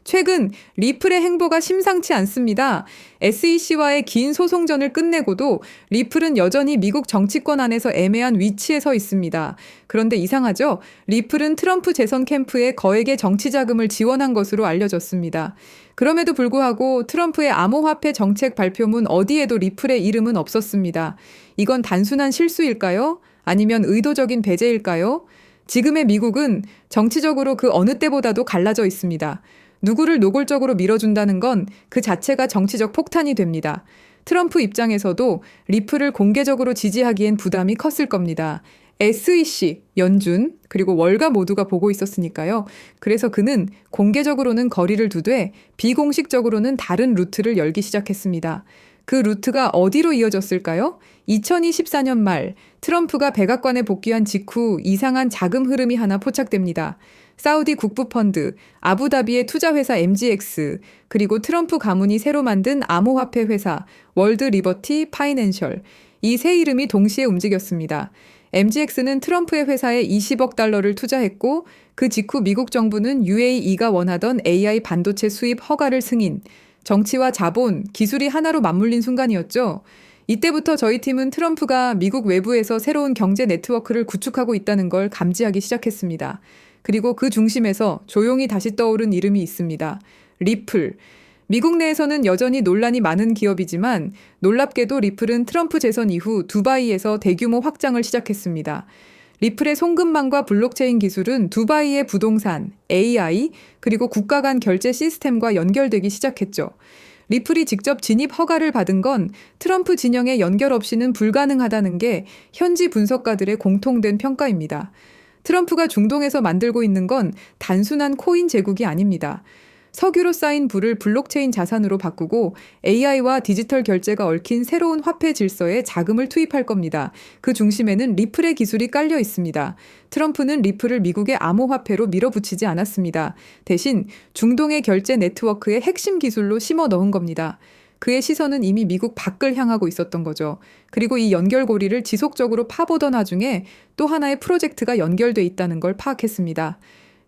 최근 리플의 행보가 심상치 않습니다. SEC와의 긴 소송전을 끝내고도 리플은 여전히 미국 정치권 안에서 애매한 위치에 서 있습니다. 그런데 이상하죠? 리플은 트럼프 재선 캠프에 거액의 정치 자금을 지원한 것으로 알려졌습니다. 그럼에도 불구하고 트럼프의 암호화폐 정책 발표문 어디에도 리플의 이름은 없었습니다. 이건 단순한 실수일까요? 아니면 의도적인 배제일까요? 지금의 미국은 정치적으로 그 어느 때보다도 갈라져 있습니다. 누구를 노골적으로 밀어준다는 건 그 자체가 정치적 폭탄이 됩니다. 트럼프 입장에서도 리플을 공개적으로 지지하기엔 부담이 컸을 겁니다. SEC, 연준, 그리고 월가 모두가 보고 있었으니까요. 그래서 그는 공개적으로는 거리를 두되 비공식적으로는 다른 루트를 열기 시작했습니다. 그 루트가 어디로 이어졌을까요? 2024년 말 트럼프가 백악관에 복귀한 직후 이상한 자금 흐름이 하나 포착됩니다. 사우디 국부펀드, 아부다비의 투자회사 MGX, 그리고 트럼프 가문이 새로 만든 암호화폐 회사 월드 리버티 파이낸셜, 이 세 이름이 동시에 움직였습니다. MGX는 트럼프의 회사에 20억 달러를 투자했고 그 직후 미국 정부는 UAE가 원하던 AI 반도체 수입 허가를 승인, 정치와 자본, 기술이 하나로 맞물린 순간이었죠. 이때부터 저희 팀은 트럼프가 미국 외부에서 새로운 경제 네트워크를 구축하고 있다는 걸 감지하기 시작했습니다. 그리고 그 중심에서 조용히 다시 떠오른 이름이 있습니다. 리플. 미국 내에서는 여전히 논란이 많은 기업이지만 놀랍게도 리플은 트럼프 재선 이후 두바이에서 대규모 확장을 시작했습니다. 리플의 송금망과 블록체인 기술은 두바이의 부동산, AI, 그리고 국가 간 결제 시스템과 연결되기 시작했죠. 리플이 직접 진입 허가를 받은 건 트럼프 진영의 연결 없이는 불가능하다는 게 현지 분석가들의 공통된 평가입니다. 트럼프가 중동에서 만들고 있는 건 단순한 코인 제국이 아닙니다. 석유로 쌓인 부를 블록체인 자산으로 바꾸고 AI와 디지털 결제가 얽힌 새로운 화폐 질서에 자금을 투입할 겁니다. 그 중심에는 리플의 기술이 깔려 있습니다. 트럼프는 리플을 미국의 암호화폐로 밀어붙이지 않았습니다. 대신 중동의 결제 네트워크의 핵심 기술로 심어 넣은 겁니다. 그의 시선은 이미 미국 밖을 향하고 있었던 거죠. 그리고 이 연결고리를 지속적으로 파보던 와중에 또 하나의 프로젝트가 연결돼 있다는 걸 파악했습니다.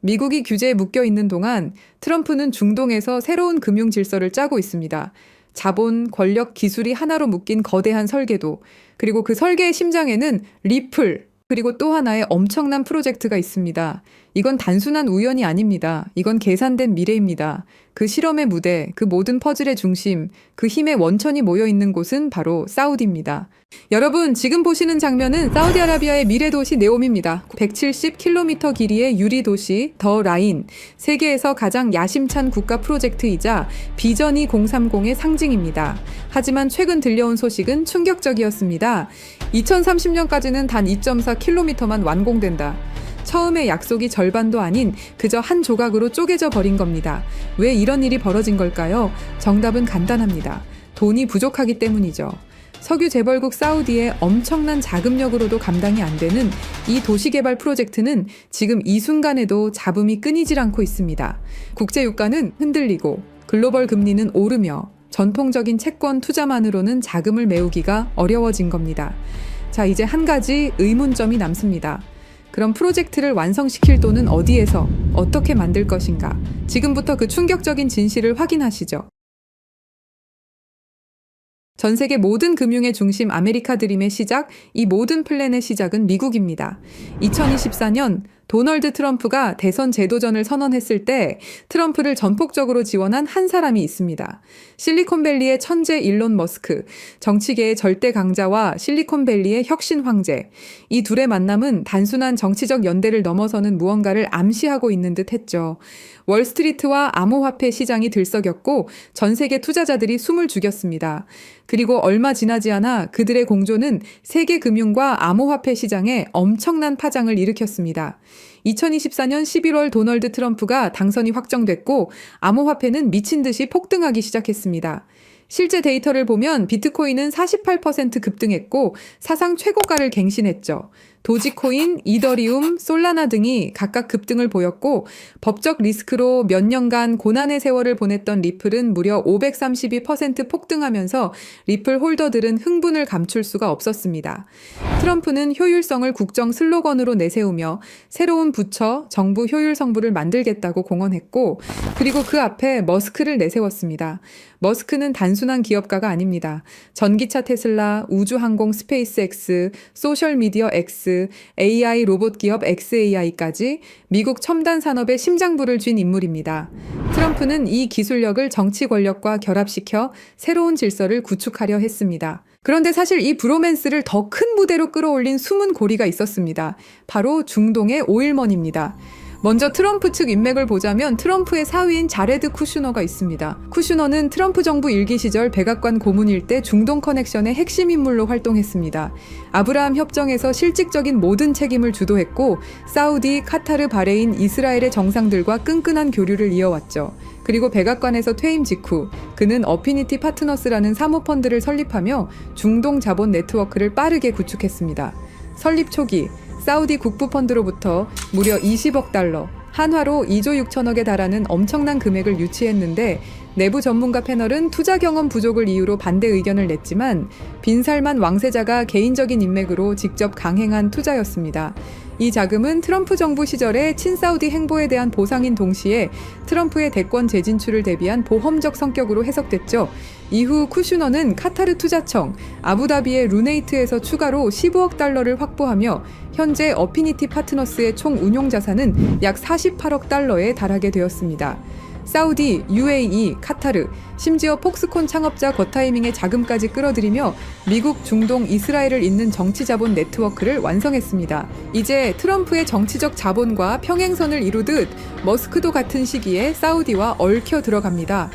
미국이 규제에 묶여 있는 동안 트럼프는 중동에서 새로운 금융 질서를 짜고 있습니다. 자본, 권력, 기술이 하나로 묶인 거대한 설계도, 그리고 그 설계의 심장에는 리플, 그리고 또 하나의 엄청난 프로젝트가 있습니다. 이건 단순한 우연이 아닙니다. 이건 계산된 미래입니다. 그 실험의 무대, 그 모든 퍼즐의 중심, 그 힘의 원천이 모여 있는 곳은 바로 사우디입니다. 여러분, 지금 보시는 장면은 사우디아라비아의 미래 도시 네옴입니다. 170km 길이의 유리 도시 더 라인, 세계에서 가장 야심찬 국가 프로젝트이자 비전 2030의 상징입니다. 하지만 최근 들려온 소식은 충격적이었습니다. 2030년까지는 단 2.4km만 완공된다. 처음의 약속이 절반도 아닌 그저 한 조각으로 쪼개져 버린 겁니다. 왜 이런 일이 벌어진 걸까요? 정답은 간단합니다. 돈이 부족하기 때문이죠. 석유 재벌국 사우디의 엄청난 자금력으로도 감당이 안 되는 이 도시개발 프로젝트는 지금 이 순간에도 잡음이 끊이질 않고 있습니다. 국제유가는 흔들리고 글로벌 금리는 오르며 전통적인 채권 투자만으로는 자금을 메우기가 어려워진 겁니다. 자, 이제 한 가지 의문점이 남습니다. 그럼 프로젝트를 완성시킬 돈은 어디에서 어떻게 만들 것인가? 지금부터 그 충격적인 진실을 확인하시죠. 전 세계 모든 금융의 중심 아메리카 드림의 시작, 이 모든 플랜의 시작은 미국입니다. 2024년 도널드 트럼프가 대선 재도전을 선언했을 때 트럼프를 전폭적으로 지원한 한 사람이 있습니다. 실리콘밸리의 천재 일론 머스크, 정치계의 절대 강자와 실리콘밸리의 혁신 황제. 이 둘의 만남은 단순한 정치적 연대를 넘어서는 무언가를 암시하고 있는 듯 했죠. 월스트리트와 암호화폐 시장이 들썩였고 전 세계 투자자들이 숨을 죽였습니다. 그리고 얼마 지나지 않아 그들의 공조는 세계 금융과 암호화폐 시장에 엄청난 파장을 일으켰습니다. 2024년 11월 도널드 트럼프가 당선이 확정됐고 암호화폐는 미친 듯이 폭등하기 시작했습니다. 실제 데이터를 보면 비트코인은 48% 급등했고 사상 최고가를 갱신했죠. 도지코인, 이더리움, 솔라나 등이 각각 급등을 보였고 법적 리스크로 몇 년간 고난의 세월을 보냈던 리플은 무려 532% 폭등하면서 리플 홀더들은 흥분을 감출 수가 없었습니다. 트럼프는 효율성을 국정 슬로건으로 내세우며 새로운 부처, 정부 효율 성부를 만들겠다고 공언했고 그리고 그 앞에 머스크를 내세웠습니다. 머스크는 단순한 기업가가 아닙니다. 전기차 테슬라, 우주항공 스페이스X, 소셜미디어 X, AI 로봇 기업 XAI까지 미국 첨단 산업의 심장부를 쥔 인물입니다. 트럼프는 이 기술력을 정치 권력과 결합시켜 새로운 질서를 구축하려 했습니다. 그런데 사실 이 브로맨스를 더 큰 무대로 끌어올린 숨은 고리가 있었습니다. 바로 중동의 오일먼입니다. 먼저 트럼프 측 인맥을 보자면 트럼프의 사위인 자레드 쿠슈너가 있습니다. 쿠슈너는 트럼프 정부 일기 시절 백악관 고문일 때 중동 커넥션의 핵심 인물로 활동했습니다. 아브라함 협정에서 실질적인 모든 책임을 주도했고 사우디, 카타르, 바레인, 이스라엘의 정상들과 끈끈한 교류를 이어왔죠. 그리고 백악관에서 퇴임 직후 그는 어피니티 파트너스라는 사모펀드를 설립하며 중동 자본 네트워크를 빠르게 구축했습니다. 설립 초기 사우디 국부펀드로부터 무려 20억 달러, 한화로 2조 6천억에 달하는 엄청난 금액을 유치했는데 내부 전문가 패널은 투자 경험 부족을 이유로 반대 의견을 냈지만 빈살만 왕세자가 개인적인 인맥으로 직접 강행한 투자였습니다. 이 자금은 트럼프 정부 시절의 친사우디 행보에 대한 보상인 동시에 트럼프의 대권 재진출을 대비한 보험적 성격으로 해석됐죠. 이후 쿠슈너는 카타르 투자청, 아부다비의 루네이트에서 추가로 15억 달러를 확보하며 현재 어피니티 파트너스의 총 운용 자산은 약 48억 달러에 달하게 되었습니다. 사우디, UAE, 카타르, 심지어 폭스콘 창업자 거타이밍의 자금까지 끌어들이며 미국, 중동, 이스라엘을 잇는 정치 자본 네트워크를 완성했습니다. 이제 트럼프의 정치적 자본과 평행선을 이루듯 머스크도 같은 시기에 사우디와 얽혀 들어갑니다.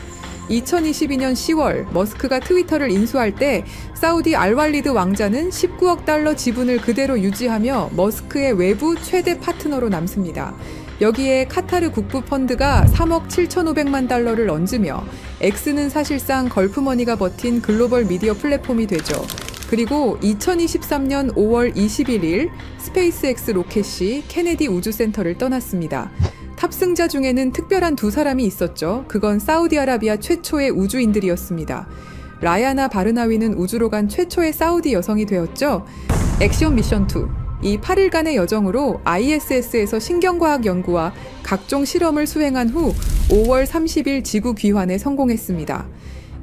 2022년 10월 머스크가 트위터를 인수할 때 사우디 알왈리드 왕자는 19억 달러 지분을 그대로 유지하며 머스크의 외부 최대 파트너로 남습니다. 여기에 카타르 국부펀드가 3억 7,500만 달러를 얹으며 X는 사실상 걸프머니가 버틴 글로벌 미디어 플랫폼이 되죠. 그리고 2023년 5월 21일 스페이스X 로켓이 케네디 우주센터를 떠났습니다. 탑승자 중에는 특별한 두 사람이 있었죠. 그건 사우디아라비아 최초의 우주인들이었습니다. 라야나 바르나위는 우주로 간 최초의 사우디 여성이 되었죠. 액션 미션 2. 이 8일간의 여정으로 ISS에서 신경과학 연구와 각종 실험을 수행한 후 5월 30일 지구 귀환에 성공했습니다.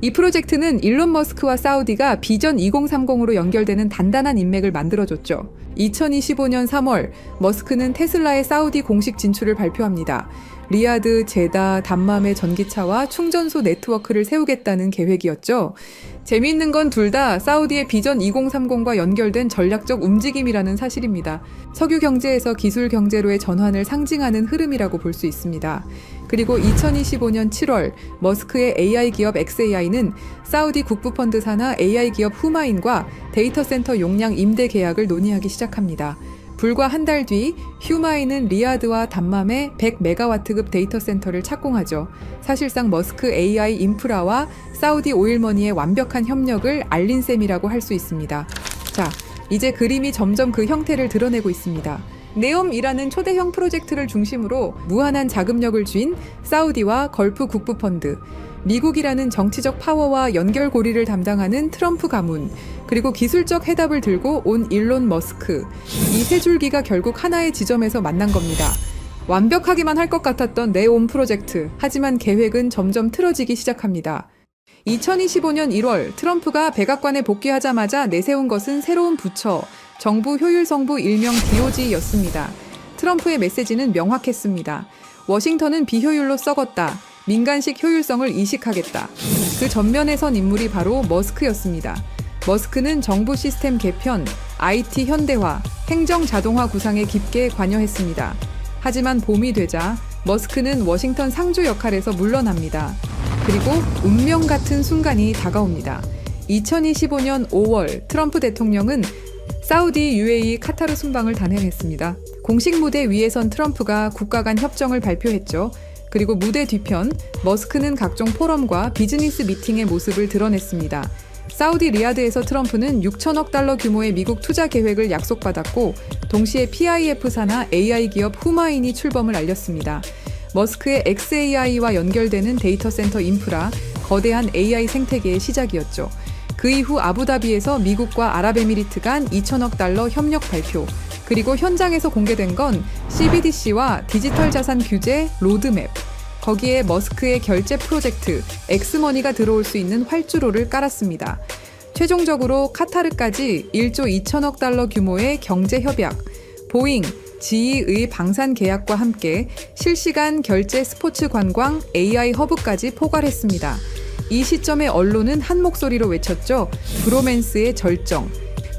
이 프로젝트는 일론 머스크와 사우디가 비전 2030으로 연결되는 단단한 인맥을 만들어줬죠. 2025년 3월 머스크는 테슬라의 사우디 공식 진출을 발표합니다. 리야드, 제다, 담맘의 전기차와 충전소 네트워크를 세우겠다는 계획이었죠. 재미있는 건 둘 다 사우디의 비전 2030과 연결된 전략적 움직임이라는 사실입니다. 석유 경제에서 기술 경제로의 전환을 상징하는 흐름이라고 볼 수 있습니다. 그리고 2025년 7월 머스크의 AI 기업 XAI는 사우디 국부펀드 산하 AI 기업 후마인과 데이터 센터 용량 임대 계약을 논의하기 시작합니다. 불과 한 달 뒤 휴마인은 리야드와 담맘에 100메가와트급 데이터 센터를 착공하죠. 사실상 머스크 AI 인프라와 사우디 오일머니의 완벽한 협력을 알린 셈이라고 할 수 있습니다. 자, 이제 그림이 점점 그 형태를 드러내고 있습니다. 네옴이라는 초대형 프로젝트를 중심으로 무한한 자금력을 쥔 사우디와 걸프 국부펀드, 미국이라는 정치적 파워와 연결고리를 담당하는 트럼프 가문, 그리고 기술적 해답을 들고 온 일론 머스크, 이 세 줄기가 결국 하나의 지점에서 만난 겁니다. 완벽하기만 할 것 같았던 네옴 프로젝트, 하지만 계획은 점점 틀어지기 시작합니다. 2025년 1월 트럼프가 백악관에 복귀하자마자 내세운 것은 새로운 부처, 정부 효율성부 일명 DOG였습니다. 트럼프의 메시지는 명확했습니다. 워싱턴은 비효율로 썩었다. 민간식 효율성을 이식하겠다. 그 전면에 선 인물이 바로 머스크였습니다. 머스크는 정부 시스템 개편, IT 현대화, 행정 자동화 구상에 깊게 관여했습니다. 하지만 봄이 되자 머스크는 워싱턴 상주 역할에서 물러납니다. 그리고 운명 같은 순간이 다가옵니다. 2025년 5월 트럼프 대통령은 사우디, UAE, 카타르 순방을 단행했습니다. 공식 무대 위에 선 트럼프가 국가 간 협정을 발표했죠. 그리고 무대 뒤편, 머스크는 각종 포럼과 비즈니스 미팅의 모습을 드러냈습니다. 사우디 리야드에서 트럼프는 6천억 달러 규모의 미국 투자 계획을 약속받았고 동시에 PIF 산하 AI 기업 후마인이 출범을 알렸습니다. 머스크의 xAI와 연결되는 데이터 센터 인프라, 거대한 AI 생태계의 시작이었죠. 그 이후 아부다비에서 미국과 아랍에미리트 간 2천억 달러 협력 발표, 그리고 현장에서 공개된 건 CBDC와 디지털 자산 규제 로드맵, 거기에 머스크의 결제 프로젝트 엑스머니가 들어올 수 있는 활주로를 깔았습니다. 최종적으로 카타르까지 1조 2천억 달러 규모의 경제 협약, 보잉, GE의 방산 계약과 함께 실시간 결제 스포츠 관광 AI 허브까지 포괄했습니다. 이 시점에 언론은 한 목소리로 외쳤죠. 브로맨스의 절정.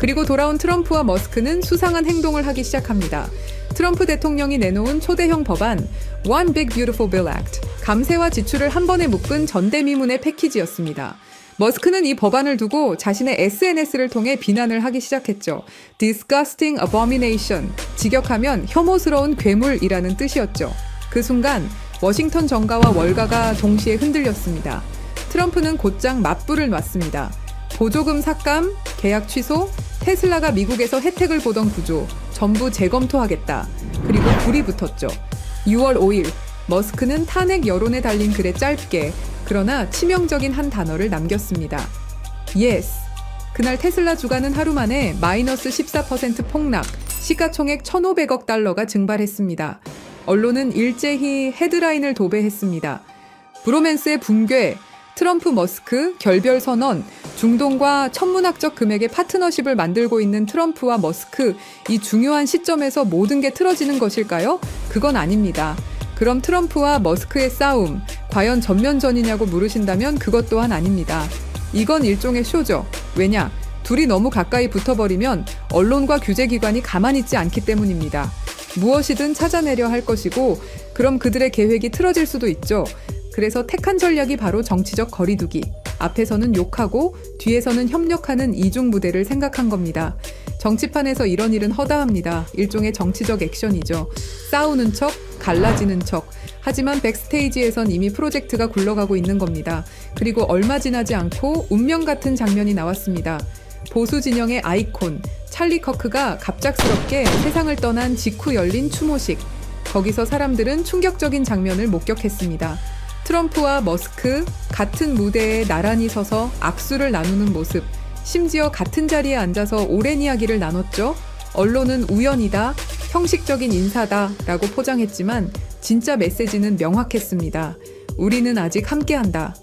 그리고 돌아온 트럼프와 머스크는 수상한 행동을 하기 시작합니다. 트럼프 대통령이 내놓은 초대형 법안 One Big Beautiful Bill Act, 감세와 지출을 한 번에 묶은 전대미문의 패키지였습니다. 머스크는 이 법안을 두고 자신의 SNS를 통해 비난을 하기 시작했죠. Disgusting abomination, 직역하면 혐오스러운 괴물이라는 뜻이었죠. 그 순간 워싱턴 정가와 월가가 동시에 흔들렸습니다. 트럼프는 곧장 맞불을 놨습니다. 보조금 삭감, 계약 취소, 테슬라가 미국에서 혜택을 보던 구조 전부 재검토하겠다. 그리고 불이 붙었죠. 6월 5일 머스크는 탄핵 여론에 달린 글에 짧게 그러나 치명적인 한 단어를 남겼습니다. Yes. 그날 테슬라 주가는 하루 만에 마이너스 14% 폭락, 시가총액 1,500억 달러가 증발했습니다. 언론은 일제히 헤드라인을 도배했습니다. 브로맨스의 붕괴, 트럼프 머스크 결별 선언, 중동과 천문학적 금액의 파트너십을 만들고 있는 트럼프와 머스크, 이 중요한 시점에서 모든 게 틀어지는 것일까요? 그건 아닙니다. 그럼 트럼프와 머스크의 싸움, 과연 전면전이냐고 물으신다면 그것 또한 아닙니다. 이건 일종의 쇼죠. 왜냐? 둘이 너무 가까이 붙어버리면 언론과 규제기관이 가만히 있지 않기 때문입니다. 무엇이든 찾아내려 할 것이고, 그럼 그들의 계획이 틀어질 수도 있죠. 그래서 택한 전략이 바로 정치적 거리두기. 앞에서는 욕하고 뒤에서는 협력하는 이중무대를 생각한 겁니다. 정치판에서 이런 일은 허다합니다. 일종의 정치적 액션이죠. 싸우는 척, 갈라지는 척. 하지만 백스테이지에선 이미 프로젝트가 굴러가고 있는 겁니다. 그리고 얼마 지나지 않고 운명 같은 장면이 나왔습니다. 보수 진영의 아이콘, 찰리 커크가 갑작스럽게 세상을 떠난 직후 열린 추모식. 거기서 사람들은 충격적인 장면을 목격했습니다. 트럼프와 머스크 같은 무대에 나란히 서서 악수를 나누는 모습, 심지어 같은 자리에 앉아서 오랜 이야기를 나눴죠. 언론은 우연이다, 형식적인 인사다 라고 포장했지만 진짜 메시지는 명확했습니다. 우리는 아직 함께한다.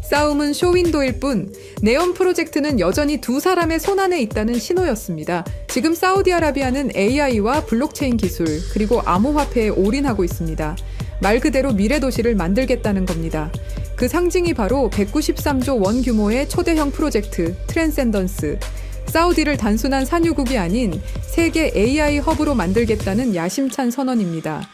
싸움은 쇼윈도일 뿐 네온 프로젝트는 여전히 두 사람의 손안에 있다는 신호였습니다. 지금 사우디아라비아는 AI와 블록체인 기술 그리고 암호화폐에 올인하고 있습니다. 말 그대로 미래 도시를 만들겠다는 겁니다. 그 상징이 바로 193조 원 규모의 초대형 프로젝트 트랜센던스. 사우디를 단순한 산유국이 아닌 세계 AI 허브로 만들겠다는 야심찬 선언입니다.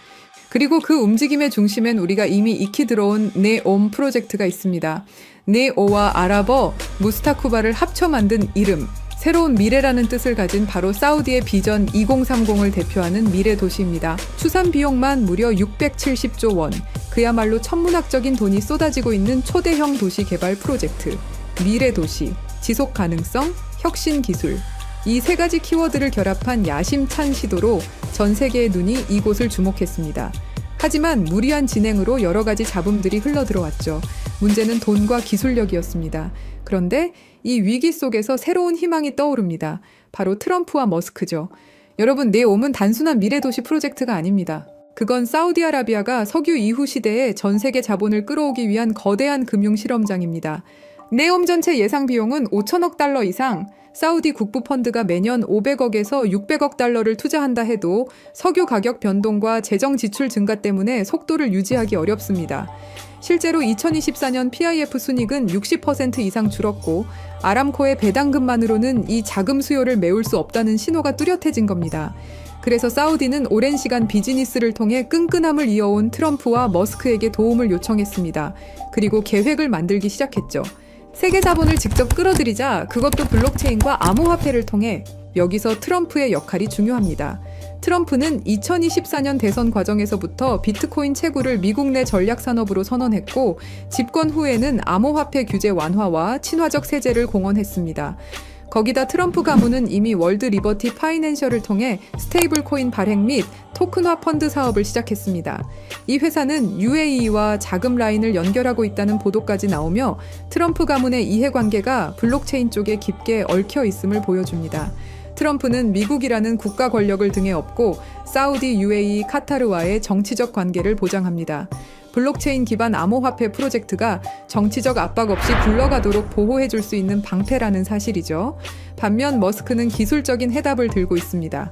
그리고 그 움직임의 중심엔 우리가 이미 익히 들어온 네옴 프로젝트가 있습니다. 네오와 아랍어 무스타쿠바를 합쳐 만든 이름, 새로운 미래라는 뜻을 가진 바로 사우디의 비전 2030을 대표하는 미래 도시입니다. 추산 비용만 무려 670조 원, 그야말로 천문학적인 돈이 쏟아지고 있는 초대형 도시 개발 프로젝트. 미래 도시, 지속 가능성, 혁신 기술. 이 세 가지 키워드를 결합한 야심찬 시도로 전 세계의 눈이 이곳을 주목했습니다. 하지만 무리한 진행으로 여러 가지 잡음들이 흘러들어왔죠. 문제는 돈과 기술력이었습니다. 그런데 이 위기 속에서 새로운 희망이 떠오릅니다. 바로 트럼프와 머스크죠. 여러분, 네옴은 단순한 미래도시 프로젝트가 아닙니다. 그건 사우디아라비아가 석유 이후 시대에 전 세계 자본을 끌어오기 위한 거대한 금융 실험장입니다. 네옴 전체 예상 비용은 5천억 달러 이상, 사우디 국부 펀드가 매년 500억에서 600억 달러를 투자한다 해도 석유 가격 변동과 재정 지출 증가 때문에 속도를 유지하기 어렵습니다. 실제로 2024년 PIF 순이익은 60% 이상 줄었고 아람코의 배당금만으로는 이 자금 수요를 메울 수 없다는 신호가 뚜렷해진 겁니다. 그래서 사우디는 오랜 시간 비즈니스를 통해 끈끈함을 이어온 트럼프와 머스크에게 도움을 요청했습니다. 그리고 계획을 만들기 시작했죠. 세계 자본을 직접 끌어들이자 그것도 블록체인과 암호화폐를 통해 여기서 트럼프의 역할이 중요합니다. 트럼프는 2024년 대선 과정에서부터 비트코인 채굴을 미국 내 전략 산업으로 선언했고 집권 후에는 암호화폐 규제 완화와 친화적 세제를 공언했습니다. 거기다 트럼프 가문은 이미 월드 리버티 파이낸셜을 통해 스테이블 코인 발행 및 토큰화 펀드 사업을 시작했습니다. 이 회사는 UAE와 자금 라인을 연결하고 있다는 보도까지 나오며 트럼프 가문의 이해관계가 블록체인 쪽에 깊게 얽혀 있음을 보여줍니다. 트럼프는 미국이라는 국가 권력을 등에 업고 사우디, UAE, 카타르와의 정치적 관계를 보장합니다. 블록체인 기반 암호화폐 프로젝트가 정치적 압박 없이 굴러가도록 보호해줄 수 있는 방패라는 사실이죠. 반면 머스크는 기술적인 해답을 들고 있습니다.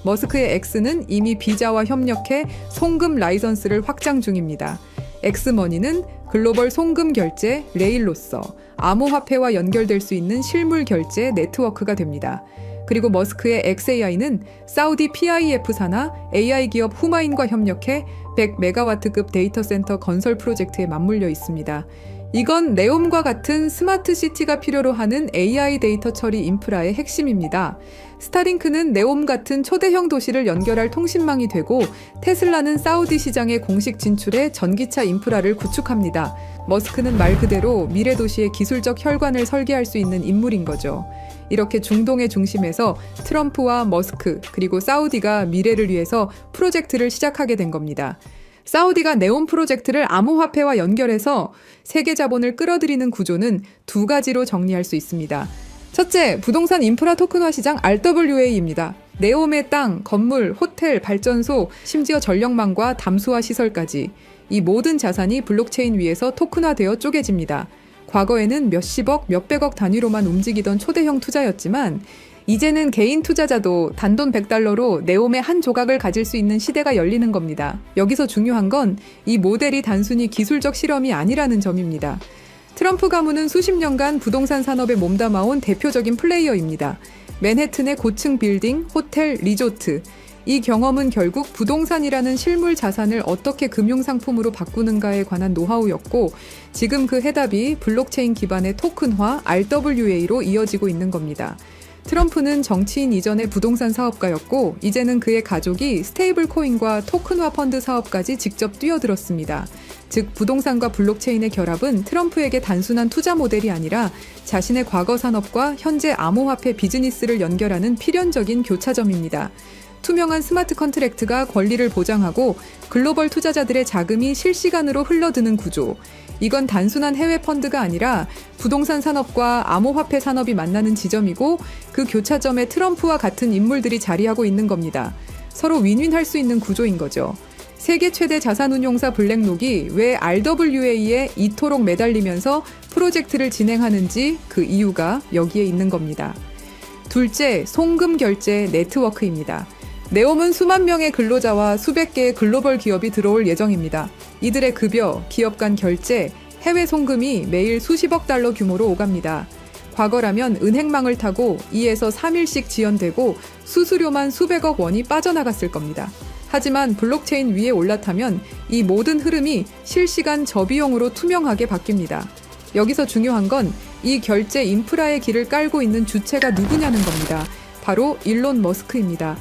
머스크의 X는 이미 비자와 협력해 송금 라이선스를 확장 중입니다. 엑스머니는 글로벌 송금 결제 레일로서 암호화폐와 연결될 수 있는 실물 결제 네트워크가 됩니다. 그리고 머스크의 XAI는 사우디 PIF 산하 AI 기업 후마인과 협력해 100메가와트급 데이터 센터 건설 프로젝트에 맞물려 있습니다. 이건 네옴과 같은 스마트 시티가 필요로 하는 AI 데이터 처리 인프라의 핵심입니다. 스타링크는 네옴 같은 초대형 도시를 연결할 통신망이 되고 테슬라는 사우디 시장의 공식 진출에 전기차 인프라를 구축합니다. 머스크는 말 그대로 미래 도시의 기술적 혈관을 설계할 수 있는 인물인 거죠. 이렇게 중동의 중심에서 트럼프와 머스크 그리고 사우디가 미래를 위해서 프로젝트를 시작하게 된 겁니다. 사우디가 네온 프로젝트를 암호화폐와 연결해서 세계 자본을 끌어들이는 구조는 두 가지로 정리할 수 있습니다. 첫째, 부동산 인프라 토큰화 시장 RWA입니다. 네옴의 땅, 건물, 호텔, 발전소, 심지어 전력망과 담수화 시설까지 이 모든 자산이 블록체인 위에서 토큰화되어 쪼개집니다. 과거에는 몇십억, 몇백억 단위로만 움직이던 초대형 투자였지만 이제는 개인 투자자도 단돈 $100로 네옴의 한 조각을 가질 수 있는 시대가 열리는 겁니다. 여기서 중요한 건 이 모델이 단순히 기술적 실험이 아니라는 점입니다. 트럼프 가문은 수십 년간 부동산 산업에 몸담아온 대표적인 플레이어입니다. 맨해튼의 고층 빌딩, 호텔, 리조트. 이 경험은 결국 부동산이라는 실물 자산을 어떻게 금융상품으로 바꾸는가에 관한 노하우였고 지금 그 해답이 블록체인 기반의 토큰화 RWA로 이어지고 있는 겁니다. 트럼프는 정치인 이전의 부동산 사업가였고 이제는 그의 가족이 스테이블 코인과 토큰화 펀드 사업까지 직접 뛰어들었습니다. 즉 부동산과 블록체인의 결합은 트럼프에게 단순한 투자 모델이 아니라 자신의 과거 산업과 현재 암호화폐 비즈니스를 연결하는 필연적인 교차점입니다. 투명한 스마트 컨트랙트가 권리를 보장하고 글로벌 투자자들의 자금이 실시간으로 흘러드는 구조. 이건 단순한 해외 펀드가 아니라 부동산 산업과 암호화폐 산업이 만나는 지점이고 그 교차점에 트럼프와 같은 인물들이 자리하고 있는 겁니다. 서로 윈윈할 수 있는 구조인 거죠. 세계 최대 자산운용사 블랙록이 왜 RWA에 이토록 매달리면서 프로젝트를 진행하는지 그 이유가 여기에 있는 겁니다. 둘째, 송금 결제 네트워크입니다. 네옴은 수만 명의 근로자와 수백 개의 글로벌 기업이 들어올 예정입니다. 이들의 급여, 기업 간 결제, 해외 송금이 매일 수십억 달러 규모로 오갑니다. 과거라면 은행망을 타고 2에서 3일씩 지연되고 수수료만 수백억 원이 빠져나갔을 겁니다. 하지만 블록체인 위에 올라타면 이 모든 흐름이 실시간 저비용으로 투명하게 바뀝니다. 여기서 중요한 건 이 결제 인프라의 길을 깔고 있는 주체가 누구냐는 겁니다. 바로 일론 머스크입니다.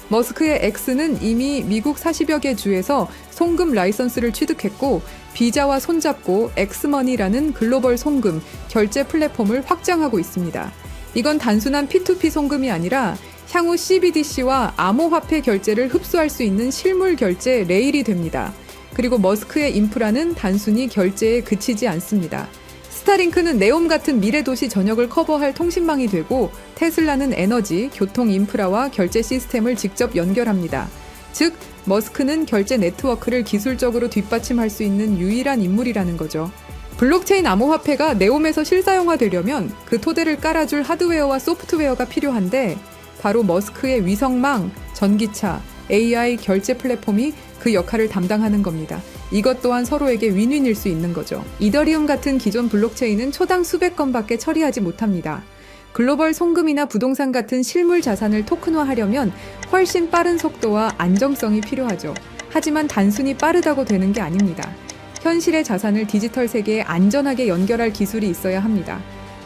머스크의 X는 이미 미국 40여 개 주에서 송금 라이선스를 취득했고 비자와 손잡고 엑스머니라는 글로벌 송금, 결제 플랫폼을 확장하고 있습니다. 이건 단순한 P2P 송금이 아니라 향후 CBDC와 암호화폐 결제를 흡수할 수 있는 실물 결제 레일이 됩니다. 그리고 머스크의 인프라는 단순히 결제에 그치지 않습니다. 스타링크는 네옴 같은 미래 도시 전역을 커버할 통신망이 되고 테슬라는 에너지, 교통 인프라와 결제 시스템을 직접 연결합니다. 즉, 머스크는 결제 네트워크를 기술적으로 뒷받침할 수 있는 유일한 인물이라는 거죠. 블록체인 암호화폐가 네옴에서 실사용화되려면 그 토대를 깔아줄 하드웨어와 소프트웨어가 필요한데 바로 머스크의 위성망, 전기차, AI 결제 플랫폼이 그 역할을 담당하는 겁니다. 이것 또한 서로에게 윈윈일 수 있는 거죠. 이더리움 같은 기존 블록체인은 초당 수백 건밖에 처리하지 못합니다. 글로벌 송금이나 부동산 같은 실물 자산을 토큰화하려면 훨씬 빠른 속도와 안정성이 필요하죠. 하지만 단순히 빠르다고 되는 게 아닙니다. 현실의 자산을 디지털 세계에 안전하게 연결할 기술이 있어야 합니다.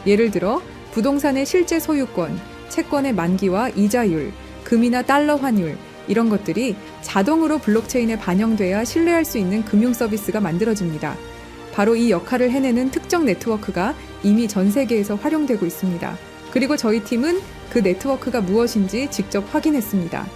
예를 들어 부동산의 실제 소유권, 채권의 만기와 이자율, 금이나 달러 환율, 이런 것들이 자동으로 블록체인에 반영돼야 신뢰할 수 있는 금융 서비스가 만들어집니다. 바로 이 역할을 해내는 특정 네트워크가 이미 전 세계에서 활용되고 있습니다. 그리고 저희 팀은 그 네트워크가 무엇인지 직접 확인했습니다.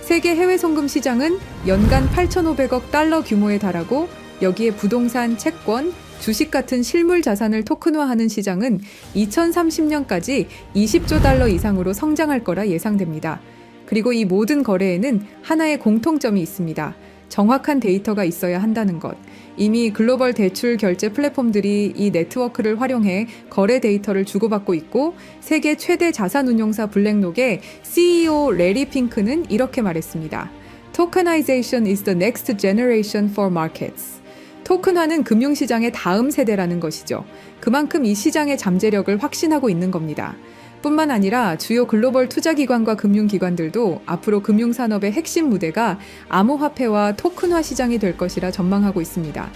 세계 해외 송금 시장은 연간 8,500억 달러 규모에 달하고 여기에 부동산, 채권, 주식 같은 실물 자산을 토큰화하는 시장은 2030년까지 20조 달러 이상으로 성장할 거라 예상됩니다. 그리고 이 모든 거래에는 하나의 공통점이 있습니다. 정확한 데이터가 있어야 한다는 것. 이미 글로벌 대출 결제 플랫폼들이 이 네트워크를 활용해 거래 데이터를 주고받고 있고 세계 최대 자산운용사 블랙록의 CEO 레리 핑크는 이렇게 말했습니다. Tokenization is the next generation for markets. 토큰화는 금융시장의 다음 세대라는 것이죠. 그만큼 이 시장의 잠재력을 확신하고 있는 겁니다. 뿐만 아니라 주요 글로벌 투자기관과 금융기관들도 앞으로 금융산업의 핵심 무대가 암호화폐와 토큰화 시장이 될 것이라 전망하고 있습니다.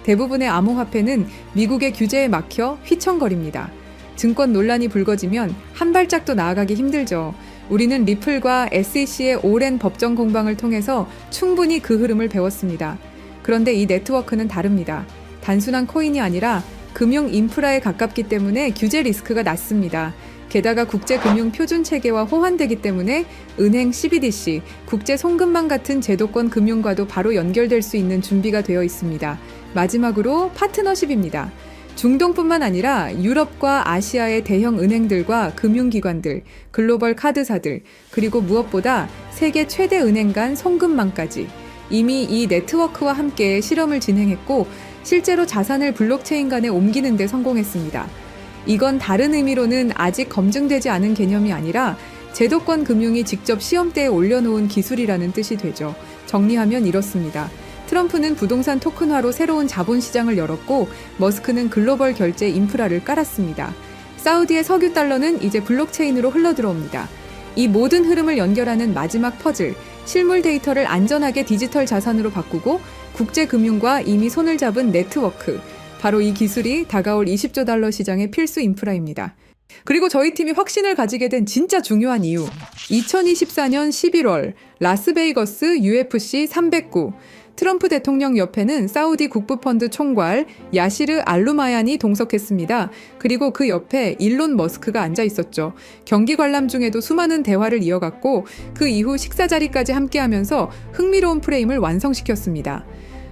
대부분의 암호화폐는 미국의 규제에 막혀 휘청거립니다. 증권 논란이 불거지면 한 발짝도 나아가기 힘들죠. 우리는 리플과 SEC의 오랜 법정 공방을 통해서 충분히 그 흐름을 배웠습니다. 그런데 이 네트워크는 다릅니다. 단순한 코인이 아니라 금융 인프라에 가깝기 때문에 규제 리스크가 낮습니다. 게다가 국제금융표준체계와 호환되기 때문에 은행 CBDC, 국제송금망 같은 제도권 금융과도 바로 연결될 수 있는 준비가 되어 있습니다. 마지막으로 파트너십입니다. 중동뿐만 아니라 유럽과 아시아의 대형 은행들과 금융기관들, 글로벌 카드사들, 그리고 무엇보다 세계 최대 은행 간 송금망까지 이미 이 네트워크와 함께 실험을 진행했고 실제로 자산을 블록체인 간에 옮기는 데 성공했습니다. 이건 다른 의미로는 아직 검증되지 않은 개념이 아니라 제도권 금융이 직접 시험대에 올려놓은 기술이라는 뜻이 되죠. 정리하면 이렇습니다. 트럼프는 부동산 토큰화로 새로운 자본시장을 열었고 머스크는 글로벌 결제 인프라를 깔았습니다. 사우디의 석유 달러는 이제 블록체인으로 흘러들어옵니다. 이 모든 흐름을 연결하는 마지막 퍼즐, 실물 데이터를 안전하게 디지털 자산으로 바꾸고 국제금융과 이미 손을 잡은 네트워크, 바로 이 기술이 다가올 20조 달러 시장의 필수 인프라입니다. 그리고 저희 팀이 확신을 가지게 된 진짜 중요한 이유. 2024년 11월 라스베이거스 UFC 309 트럼프 대통령 옆에는 사우디 국부펀드 총괄 야시르 알루마얀이 동석했습니다. 그리고 그 옆에 일론 머스크가 앉아 있었죠. 경기 관람 중에도 수많은 대화를 이어갔고 그 이후 식사 자리까지 함께하면서 흥미로운 프레임을 완성시켰습니다.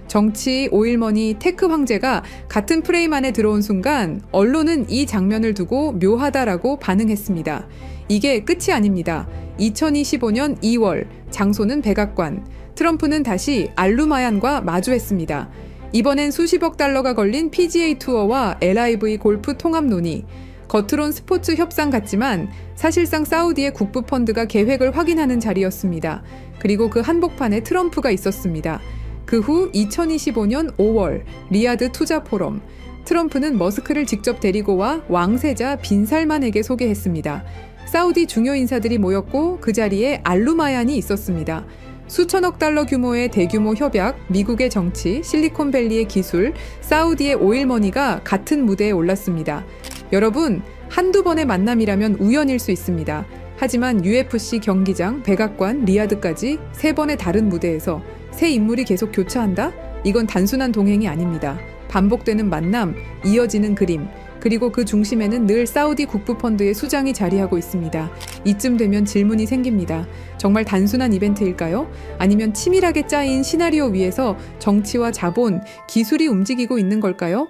정치, 오일머니, 테크 황제가 같은 프레임 안에 들어온 순간 언론은 이 장면을 두고 묘하다라고 반응했습니다. 이게 끝이 아닙니다. 2025년 2월, 장소는 백악관. 트럼프는 다시 알루마얀과 마주했습니다. 이번엔 수십억 달러가 걸린 PGA 투어와 LIV 골프 통합 논의. 겉으론 스포츠 협상 같지만 사실상 사우디의 국부펀드가 계획을 확인하는 자리였습니다. 그리고 그 한복판에 트럼프가 있었습니다. 그 후 2025년 5월 리야드 투자 포럼. 트럼프는 머스크를 직접 데리고 와 왕세자 빈 살만에게 소개했습니다. 사우디 중요 인사들이 모였고 그 자리에 알루마얀이 있었습니다. 수천억 달러 규모의 대규모 협약, 미국의 정치, 실리콘밸리의 기술, 사우디의 오일머니가 같은 무대에 올랐습니다. 여러분, 한두 번의 만남이라면 우연일 수 있습니다. 하지만 UFC 경기장, 백악관, 리야드까지 3번의 다른 무대에서 새 인물이 계속 교차한다? 이건 단순한 동행이 아닙니다. 반복되는 만남, 이어지는 그림, 그리고 그 중심에는 늘 사우디 국부펀드의 수장이 자리하고 있습니다. 이쯤 되면 질문이 생깁니다. 정말 단순한 이벤트일까요? 아니면 치밀하게 짜인 시나리오 위에서 정치와 자본, 기술이 움직이고 있는 걸까요?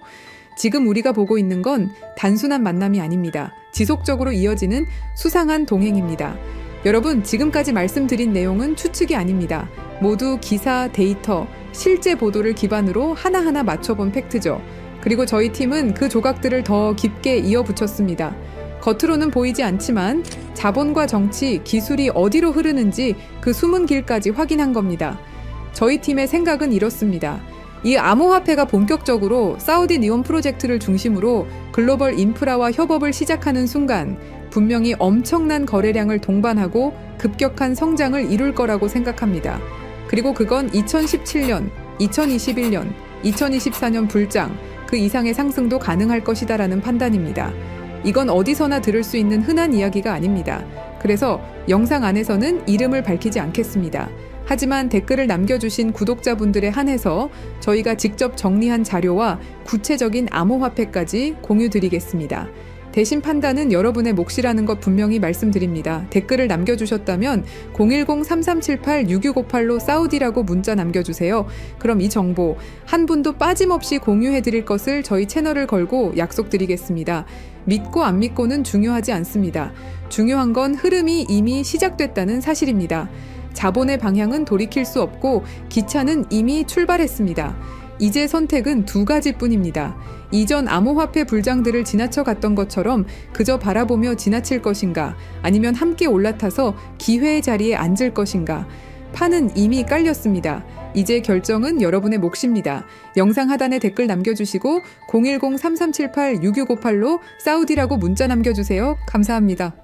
지금 우리가 보고 있는 건 단순한 만남이 아닙니다. 지속적으로 이어지는 수상한 동행입니다. 여러분, 지금까지 말씀드린 내용은 추측이 아닙니다. 모두 기사, 데이터, 실제 보도를 기반으로 하나하나 맞춰본 팩트죠. 그리고 저희 팀은 그 조각들을 더 깊게 이어붙였습니다. 겉으로는 보이지 않지만 자본과 정치, 기술이 어디로 흐르는지 그 숨은 길까지 확인한 겁니다. 저희 팀의 생각은 이렇습니다. 이 암호화폐가 본격적으로 사우디 니온 프로젝트를 중심으로 글로벌 인프라와 협업을 시작하는 순간 분명히 엄청난 거래량을 동반하고 급격한 성장을 이룰 거라고 생각합니다. 그리고 그건 2017년, 2021년, 2024년 불장, 그 이상의 상승도 가능할 것이다라는 판단입니다. 이건 어디서나 들을 수 있는 흔한 이야기가 아닙니다. 그래서 영상 안에서는 이름을 밝히지 않겠습니다. 하지만 댓글을 남겨주신 구독자분들에 한해서 저희가 직접 정리한 자료와 구체적인 암호화폐까지 공유드리겠습니다. 대신 판단은 여러분의 몫이라는 것 분명히 말씀드립니다. 댓글을 남겨주셨다면 010-3378-6658로 사우디라고 문자 남겨주세요. 그럼 이 정보 한 분도 빠짐없이 공유해드릴 것을 저희 채널을 걸고 약속드리겠습니다. 믿고 안 믿고는 중요하지 않습니다. 중요한 건 흐름이 이미 시작됐다는 사실입니다. 자본의 방향은 돌이킬 수 없고 기차는 이미 출발했습니다. 이제 선택은 두 가지뿐입니다. 이전 암호화폐 불장들을 지나쳐 갔던 것처럼 그저 바라보며 지나칠 것인가, 아니면 함께 올라타서 기회의 자리에 앉을 것인가. 판은 이미 깔렸습니다. 이제 결정은 여러분의 몫입니다. 영상 하단에 댓글 남겨주시고 010-3378-6658로 사우디라고 문자 남겨주세요. 감사합니다.